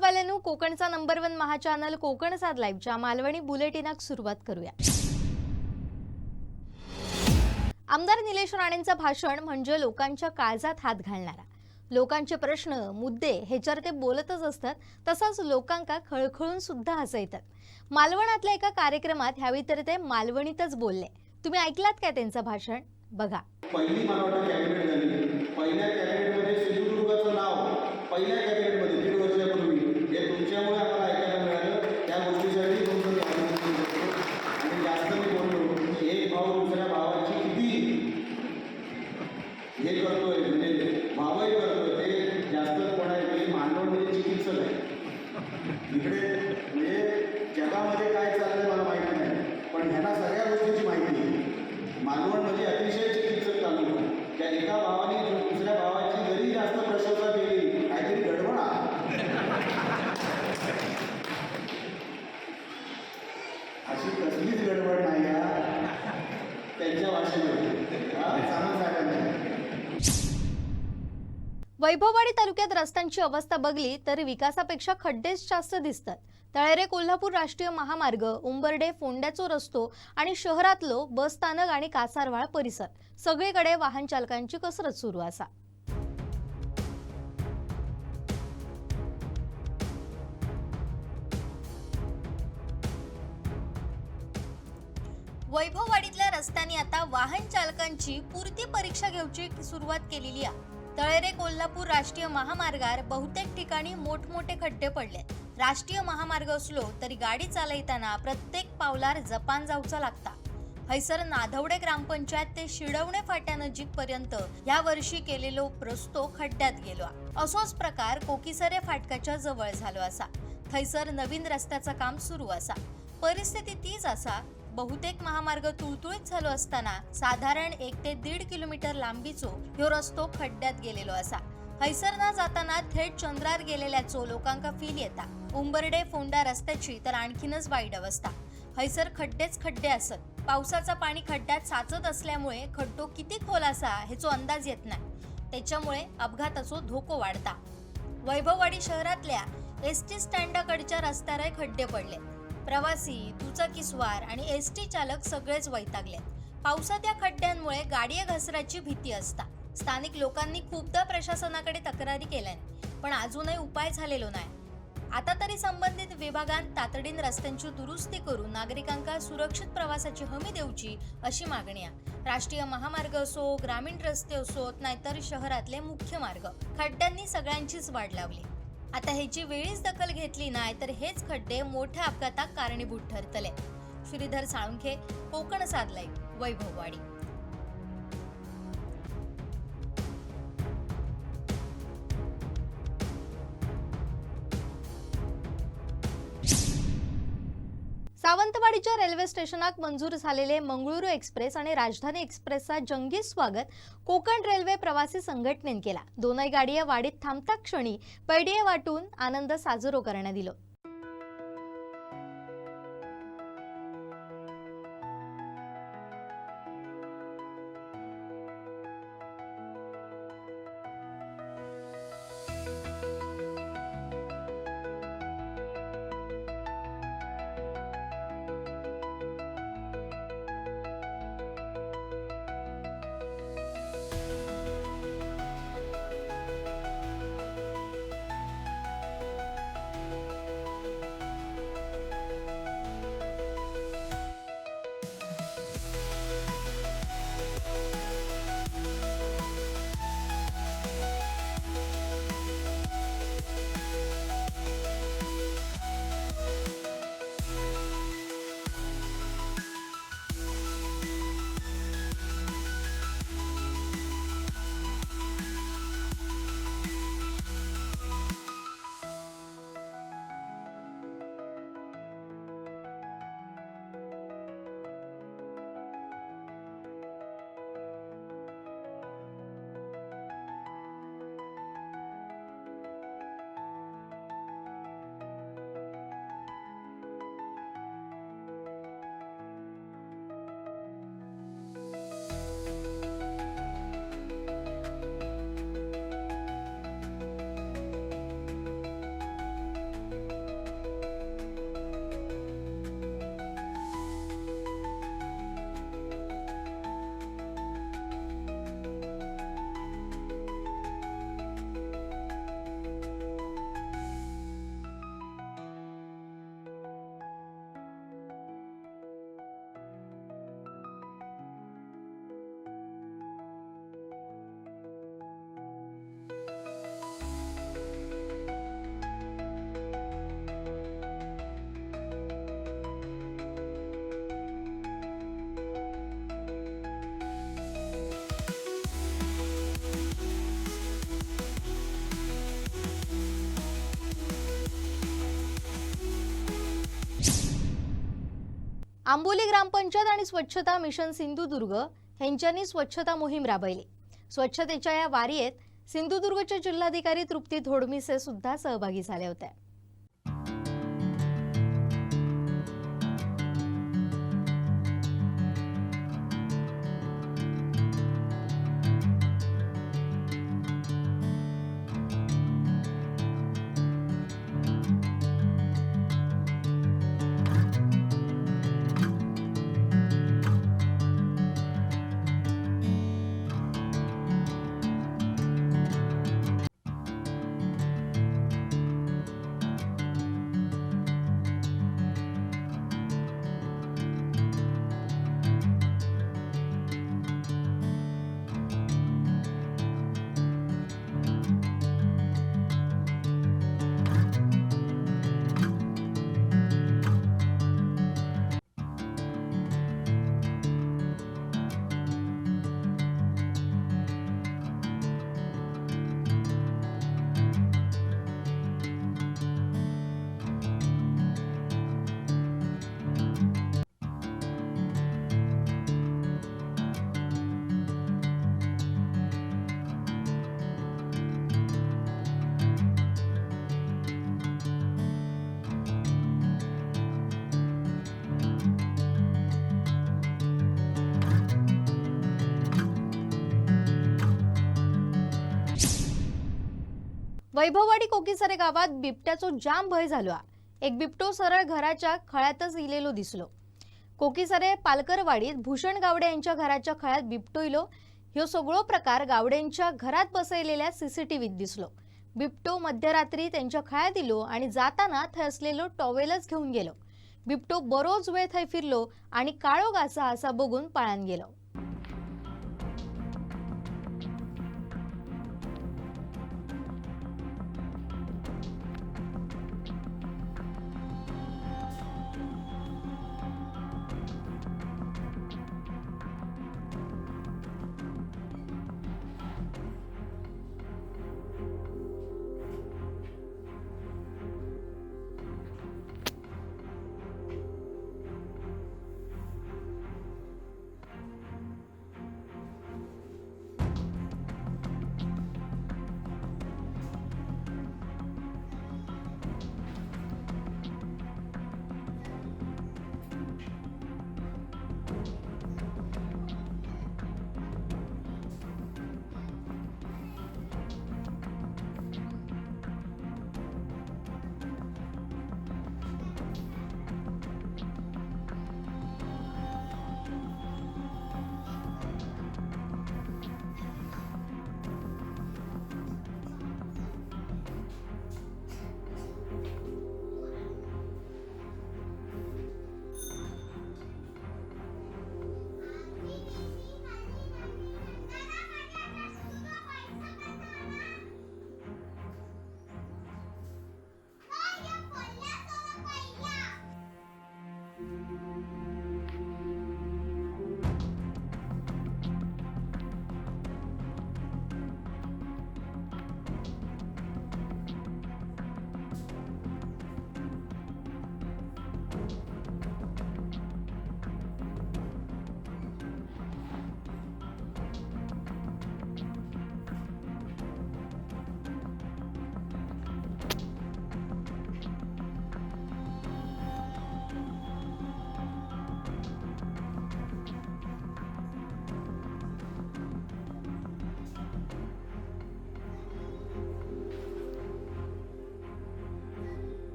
गाववाल्यांनो, कोकणचा नंबर 1 महा चॅनल कोकणसाद लाईव्हच्या मालवणी बुलेटिनाक सुरुवात करूया। आमदार निलेश राणेंचं भाषण म्हणजे लोकांच्या काळजात हात घालणारा। लोकांचे प्रश्न मुद्दे ह्याच्यावर ते बोलतच असतात, तसंच लोकांका खळखळून सुद्धा हसयतात। मालवणातल्या एका कार्यक्रमात ह्यावेळी तर ते मालवणीतच बोलले। तुम्ही ऐकलात काय त्यांचं भाषण? बघा। पहिली मालवणा कॅबिनेट झाली। पहिल्या कॅबिनेटमध्ये सिंधुदुर्गाचं नाव पहिल्या कॅबिनेटमध्ये 1.5 वर्षापूर्वी हे तुमच्यामुळे आम्हाला ऐकायला मिळालं। त्या गोष्टीसाठी तुमचं धन्यवाद करतो। आणि जास्त मी बोललो की एक भाऊ दुसऱ्या भावाची किती हे करतोय, म्हणजे भावही करतोय, ते जास्त कोण आहे की मालवणमध्ये चिकित्सक आहे। इकडे म्हणजे जगामध्ये काय चाललंय मला माहिती नाही, पण ह्यांना सगळ्या गोष्टींची माहिती आहे। मालवणमध्ये अतिशय चिकित्सक चालू आहे। त्या एका भावाने दुसऱ्या भावाची जरी जास्त प्रशंसा केली, काहीतरी गडबड आहे। अशी कसलीच गडबड नाही आहे त्यांच्या भाषेमध्ये। चांगलं सांगायचं। वैभववाडी तालुक्यात रस्त्यांची अवस्था बघली तर विकासापेक्षा खड्डेच जास्त दिसतात। तळेरे कोल्हापूर राष्ट्रीय महामार्ग, उंबर्डे फोंड्याचो रस्तो आणि शहरातलो बस स्थानक आणि कासारवाळ परिसर सगळीकडे वाहन चालकांची कसरत सुरू असा। वैभववाडीतल्या रस्त्यांनी आता वाहन चालकांची पुरती परीक्षा घेऊची सुरुवात केलेली आहे। तळेरे कोल्हापूर राष्ट्रीय महामार्गावर बहुतेक ठिकाणी मोठमोठे खड्डे पडले। राष्ट्रीय महामार्ग असलो तरी गाडी चालवताना प्रत्येक पावलार जपान जाऊचा लागता। हैसर नाधवडे ग्रामपंचायत ते शिडवणे फाट्यानजीक पर्यंत या वर्षी केलेलो रस्तो खड्ड्यात गेलो। असोच प्रकार कोकीसरे फाटकाच्या जवळ झालो असा। थैसर नवीन रस्त्याचं काम सुरू असा। परिस्थिती तीच असा। बहुतेक महामार्ग तुळतुळीत झालो असताना साधारण 1 ते 1.5 किलोमीटर लांबीचो ह्यो रस्तो खड्ड्यात गेलेलो असा। हैसरना जाताना थेट चंद्रार गेलेल्याचो लोकांका फील येता। उंबर्डे फोंडा रस्त्याची तर आणखीनच वाईट अवस्था। हैसर खड्डेच खड्डे असत। पावसाचा पाणी खड्ड्यात साचत असल्यामुळे खड्डो किती खोल असा ह्याचो अंदाज येत नाही। त्याच्यामुळे अपघाताचो धोको वाढता। वैभववाडी शहरातल्या एसटी स्टँडाकडच्या रस्त्यावर खड्डे पडले। प्रवासी, दुचाकीस्वार आणि एसटी चालक सगळेच वैतागले। पावसात या खड्ड्यांमुळे गाडी घसराची भीती असता। स्थानिक लोकांनी खूपदा प्रशासनाकडे तक्रारी केल्या, पण अजूनही उपाय झालेलो नाही। आता तरी संबंधित विभागांत तातडीन रस्त्यांची दुरुस्ती करून नागरिकांका सुरक्षित प्रवासाची हमी देऊची अशी मागणी आहे। राष्ट्रीय महामार्ग असो, ग्रामीण रस्ते असोत, नाहीतर शहरातले मुख्य मार्ग, खड्ड्यांनी सगळ्यांचीच वाट लावली। आता ह्याची वेळीच दखल घेतली नाही तर हेच खड्डे मोठ्या अपघाताक कारणीभूत ठरतले। श्रीधर साळुंखे, कोकणसाद लाईव्ह, वैभववाडी। सावंतवाडीच्या रेल्वे स्टेशनात मंजूर झालेले मंगळुरू एक्सप्रेस आणि राजधानी एक्सप्रेसचा जंगी स्वागत कोकण रेल्वे प्रवासी संघटनेने केला। दोनही गाड्या वाडीत थांबता क्षणी पैडिये वाटून आनंद साजरो करण्यात दिलो। आंबोली ग्रामपंचायत आणि स्वच्छता मिशन सिंधुदुर्ग यांच्यानी स्वच्छता मोहीम राबवली। स्वच्छतेच्या या वारीत सिंधुदुर्गचे जिल्हाधिकारी तृप्ती धोडमिसे सुद्धा सहभागी झाले होते। वैभववाडी कोकीसरे गावात बिबट्याचो जाम भय झालो। एक बिबटो सरळ घराच्या खळ्यातच इलेलो दिसलो। कोकीसरे पालकरवाडीत भूषण गावडे यांच्या घराच्या खळ्यात बिबटो इलो। ह्यो सगळो प्रकार गावडेंच्या घरात बसयलेल्या सीसीटीव्हीत दिसलो। बिबटो मध्यरात्री त्यांच्या खळ्यात इलो आणि जाताना थंय असलेलो टॉवेलच घेऊन गेलो। बिबटो बरोच वेळ थंय फिरलो आणि काळोगाचा असा बघून पळान गेलो।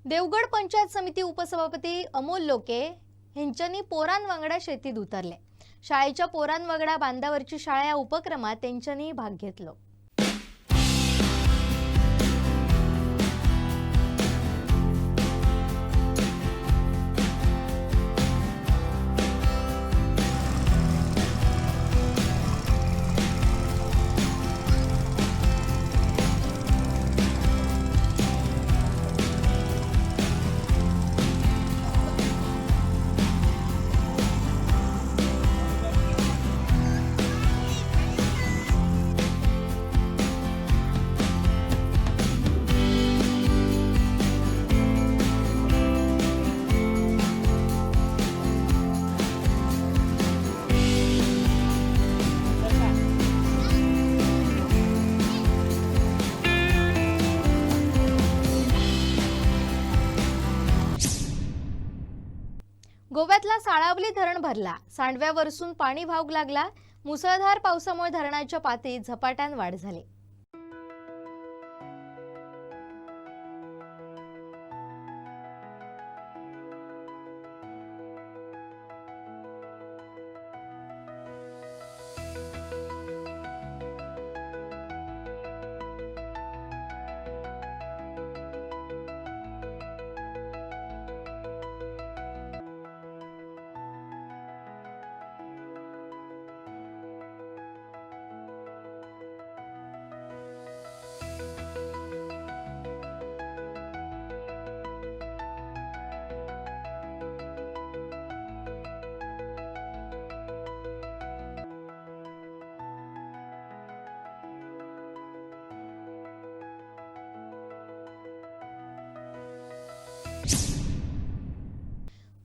देवगड पंचायत समिती उपसभापती अमोल लोके यांच्यानी पोरांवांगडा शेतीत उतरले। शाळेच्या पोरांवांगडा बांधावरची शाळा या उपक्रमात त्यांच्यानी भाग घेतलो। गोव्यातला साळावली धरण भरला, सांडव्यावरसून पाणी वाहू लागला. मुसळधार पावसामुळे धरणाच्या पातळीत झपाट्याने वाढ झाली.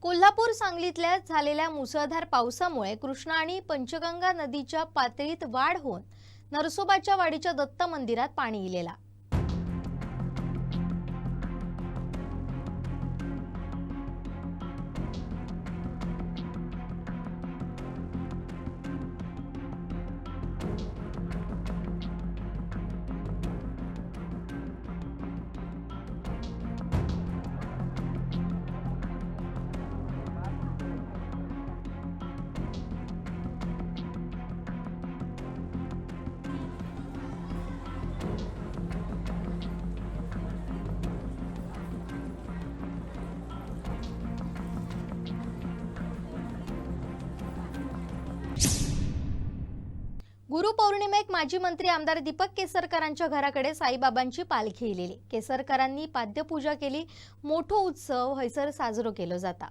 कोल्हापूर सांगलीतल्या झालेल्या मुसळधार पावसामुळे कृष्णा आणि पंचगंगा नदीच्या पातळीत वाढ होऊन नरसोबाच्या वाडीच्या दत्त मंदिरात पाणी गेलेला. गुरुपौर्णिमेक माजी मंत्री आमदार दीपक केसरकरांच्या घराकडे साईबाबांची पालखी येलेली. केसरकरांनी पाद्यपूजा केली. मोठा उत्सव हैसर साजरो केलो जाता.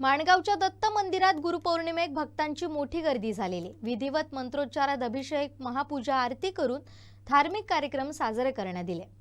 माणगावच्या दत्त मंदिरात गुरुपौर्णिमेक भक्तांची मोठी गर्दी झालेली. विधिवत मंत्रोच्चारात अभिषेक, महापूजा, आरती करून धार्मिक कार्यक्रम साजरे करण्यात आले.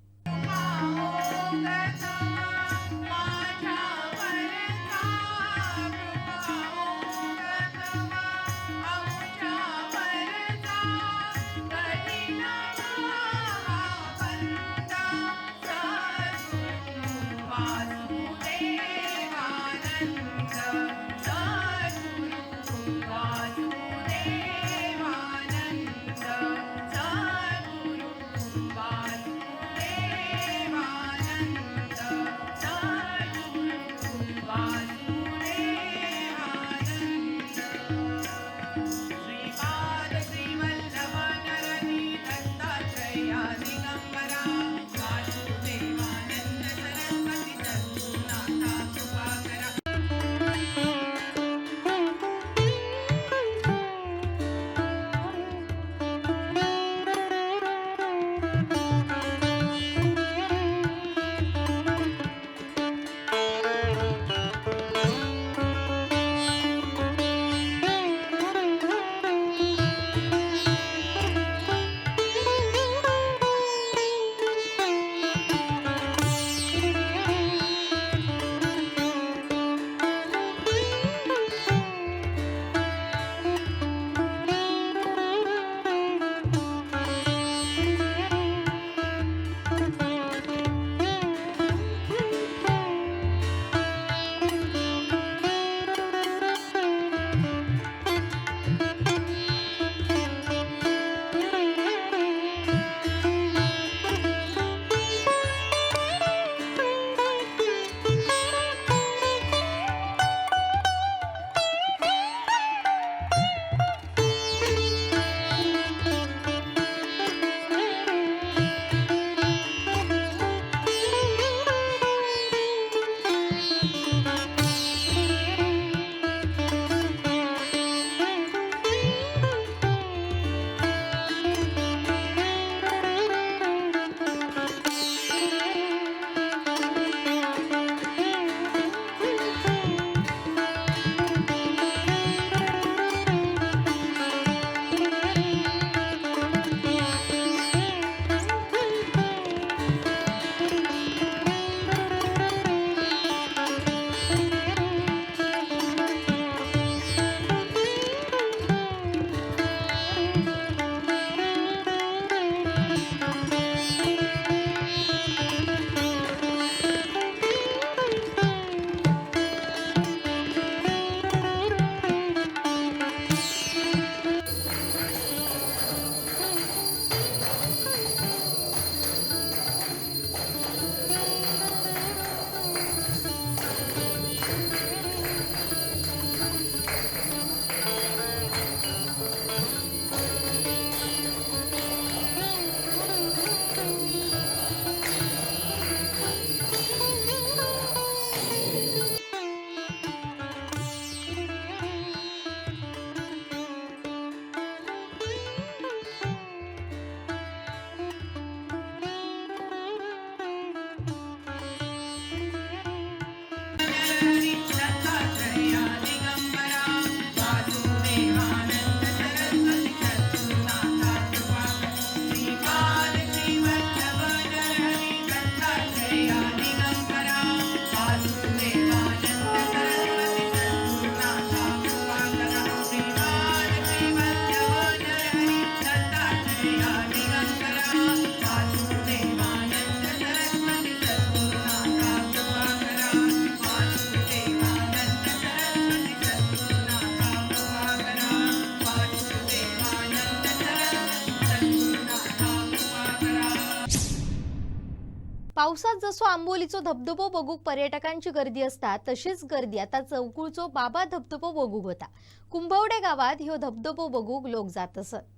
पावसात जसो आंबोलीचो धबधबो बघूक पर्यटकांची गर्दी असता तशीच गर्दी आता चौकुळचो बाबा धबधबो बघूक होता. कुंभवडे गावात ह्यो धबधबो बघूक लोक जात असत.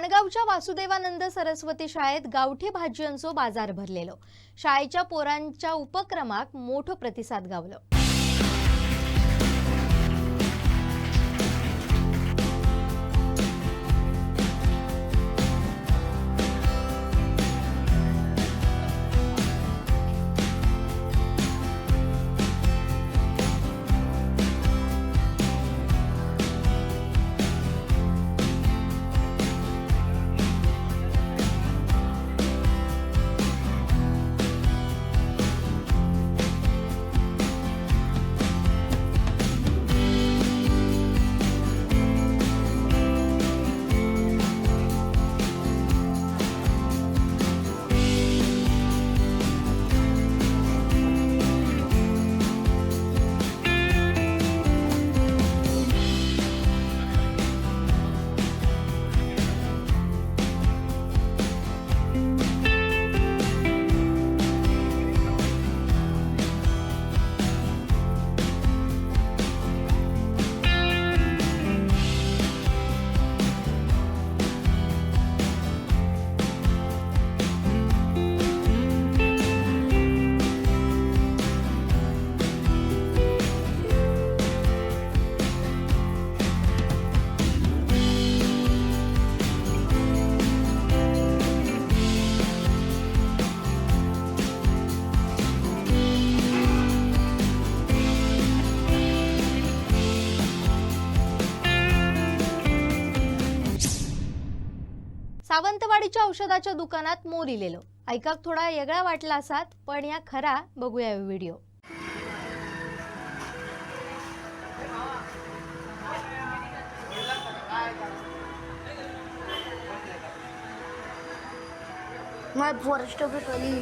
माणगावच्या वासुदेवानंद सरस्वती शाळेत गावठी भाज्यांचो बाजार भरलेलो. शाळेच्या पोरांच्या उपक्रमाक मोठो प्रतिसाद गावलो. सावंतवाडीच्या औषधाच्या दुकानात मोर इलेलो. ऐकाक थोडा वेगळा वाटला असात, पण या खरा बघूया video. My forest of Italy.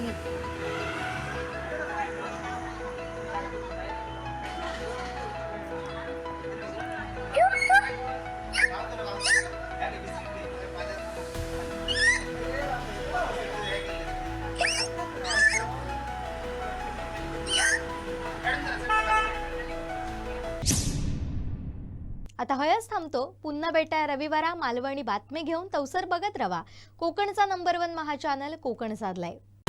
आता हयच थांबतो. पुन्हा भेटा रविवारा मालवणी बातमी घेऊन. तवसर बघत रवा कोकणचा नंबर 1 महा चॅनल कोकण साध लाईव्ह.